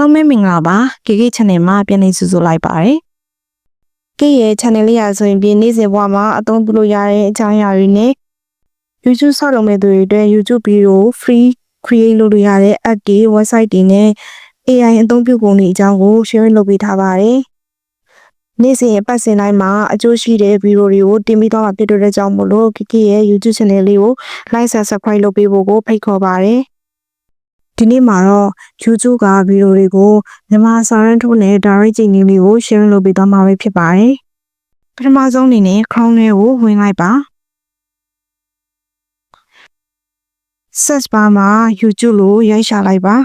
လုံးပဲမင်္ဂလာပါကေကေ channel မှာပြန်နေစုလိုက်ပါတယ်ကေရဲ့ channel လေးရာဆိုရင်ဒီနေ့စဉ်ဘဝမှာအသုံးပြုလို့ရတဲ့အကြောင်းအရာတွေနဲ့ YouTube ဆောက်လုပ်မဲ့သူတွေအတွက် YouTube video free create လုပ်လို့ရတဲ့ app တွေ website တွေနဲ့ AI အသုံးပြုပုံတွေအကြောင်းကို share လုပ်ပေးထားပါတယ်နေ့စဉ်အပတ်စဉ်တိုင်းမှာအကျိုးရှိတဲ့ဗီဒီယိုတွေကိုတင်ပြသွားမှာဖြစ်တဲ့ကြောင့်မို့လို့ကေရဲ့ YouTube channel လေးကို like subscribe လုပ်ပေးဖို့ကိုဖိတ်ခေါ်ပါတယ်ဒီနေ့မှာတော့ YouTube ကဗီဒီယိုတွေကိုမြန်မာစာရင်းထုတ်နဲ့ direct ကြည့်နေလေးကို share လုပ်ပေးသွားမှာပဲဖြစ်ပါတယ်ပထမဆုံးအနေနဲ့ Chrome ထဲကိုဝင်လိုက်ပါ search bar မှာ YouTube လို့ရိုက်ရှာလိုက်ပါ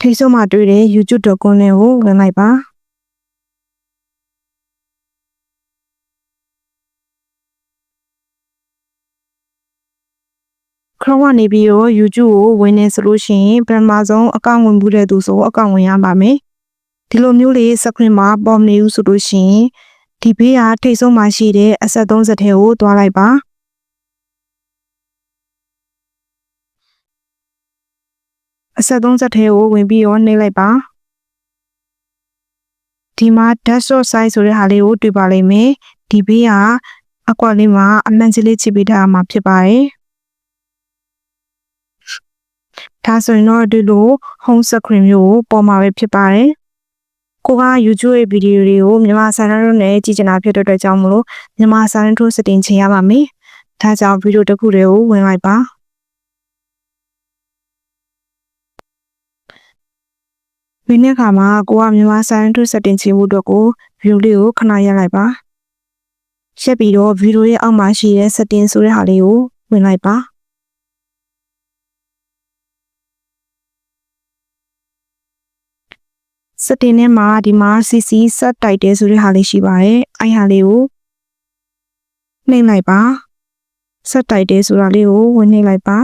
ထိပ်ဆုံးမှာတွေ့တဲ့ youtube.com နဲ့ကိုဝင်လိုက်ပါChrome ကနေပြီးတော့ YouTube ကိုဝင်နေဆိုလို့ရှိရင်ပထမဆုံးအကောင့်ဝင်မှုတဲ့သူဆိုအကောင့်ဝင်ရပါမယ်ဒီလိုမျိုးလေး screen မှာပေါ်နေဦးဆိုလို့ရှိရင်ဒီဘေးကထိပ်ဆုံးမှာရှိတဲ့အဆက်30ထဲကိုတွားလိုက်ပါအဆက်30ထဲကိုဝင်ပြီးတော့နှိပ်လိုက်ပါဒီမှာ desktop size ဆိုတဲ့ဟာလေးကိုတွေ့ပါလိမ့်မယ်ဒီဘေးကအကွက်လေးမှာအမှန်ကြီးလေးချိပေးထားမှာဖြစ်ပါတယ်ဒါဆိုရင်တော့ဒီလို home screen မျိုးကိုပေါ်မှာပဲဖြစ်ပါတယ်ကိုက YouTube ရဲ့ဗီဒီယိုတွေကိုမြန်မာစာနယ်တို့နဲ့ကြည့်ချင်တာဖြစ်တဲ့အတွက်ကြောင့်မလို့မြန်မာစာနယ်တို့စတင်ချင်ရပါမယ်ဒါကြောင့်ဗီဒီယိုတစ်ခုတည်းကိုဝင်လိုက်ပါဒီနေ့ခါမှာကိုကမြန်မာစာနယ်တို့စတင်ချင်ဖို့အတွက်ကိုဗီဒီယိုလေးကိုခဏရပ်လိုက်ပါရက်ပြီးတော့ဗီဒီယိုရဲ့အောက်မှာရှိတဲ့ setting ဆိုတဲ့ဟာလေးကိုဝင်လိုက်ပါsetting ထဲမှာဒီမှာ CC subtitle ဆိုတဲ့ဟာလေးရှိပါတယ်အဲ့ဟာလေးကိုနှိပ်လိုက်ပါ subtitle ဆိုတာလေးကိုဝင်နှိပ်လိုက်ပါ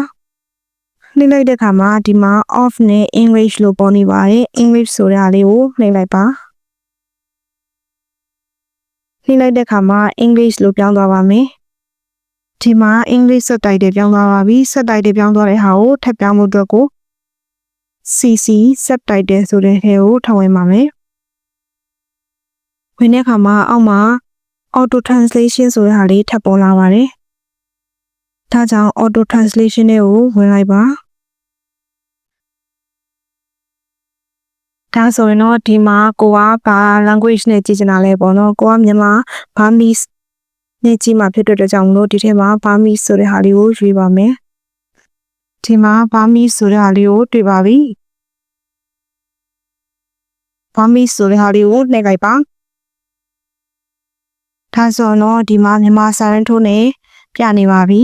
နှိပ်လိုက်တဲ့အခါမှာဒီမှာ off နဲ့ English လို့ပေါ်နေပါတယ် English ဆိုတဲ့ဟာလေးကိုနှိပ်လိုက်ပါနှိပ်လိုက်တဲ့အခါမှာ English လို့ပြောင်းသွားပါမယ်ဒီမှာ English subtitle ပြောင်းသွားပါပြီ subtitle ပြောင်းသွားတဲ့ဟာကိုထပ်ပြောင်းဖို့အတွက်ကိုCC subtitle ဆိုတဲ့ထဲကိုထောက်ဝင်ပါမယ်ဝင်တဲ့အခါမှာအောက်မှာ auto translation ဆိုတဲ့ဟာလေးထပ်ပေါ်လာပါတယ်ဒါကြောင့် auto translation တွေကိုဝင်လိုက်ပါဒါဆိုရင်တော့ဒီမှာကိုကဘာ language နဲ့ကြည့်ချင်တာလဲပေါ့နော်ကိုကမြန်မာ Burmese နဲ့ကြည့်မှာဖြစ်တဲ့အတွက်ကြောင့်မလို့ဒီထဲမှာ Burmese ဆိုတဲ့ဟာလေးကိုရွေးပါမယ်ဒီမှာ Burmese ဆိုတဲ့ဟာလေးကိုတွေ့ပါပြီ Burmese ဆိုတဲ့ဟာလေးကိုနှိပ်လိုက်ပါဒါဆိုတော့ဒီမှာမြန်မာစာရင်းထိုးနဲ့ပြနေပါပြီ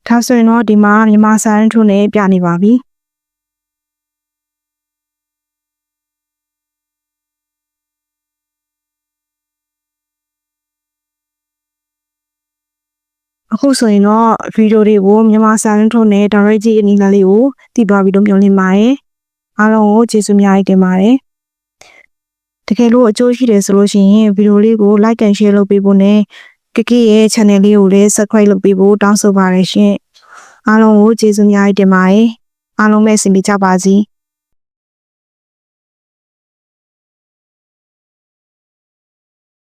ဒါဆိုရင်တော့ဒီမှာမြန်မာစာရင်းထိုးနဲ့ပြနေပါပြီအခုဆိုရင်တော့ဗီဒီယိုတွေကိုမြန်မာစာရင်းထိုးနဲ့ direct ကြည့်အနေနဲ့လေးကိုတည်သွားပြီးတော့မျှော်လင့်ပါတယ်အားလုံးကိုကျေးဇူးအများကြီးတင်ပါတယ်တကယ်လို့အကျိုးရှိတယ်ဆိုလို့ရှိရင်ဗီဒီယိုလေးကို like and share လုပ်ပေးဖို့နဲ့ကေရဲ့ channel လေးကိုလည်း subscribe လုပ်ပေးဖို့တောင်းဆိုပါတယ်ရှင်အားလုံးကိုကျေးဇူးအများကြီးတင်ပါတယ်အားလုံးပဲအဆင်ပြေကြပါစေ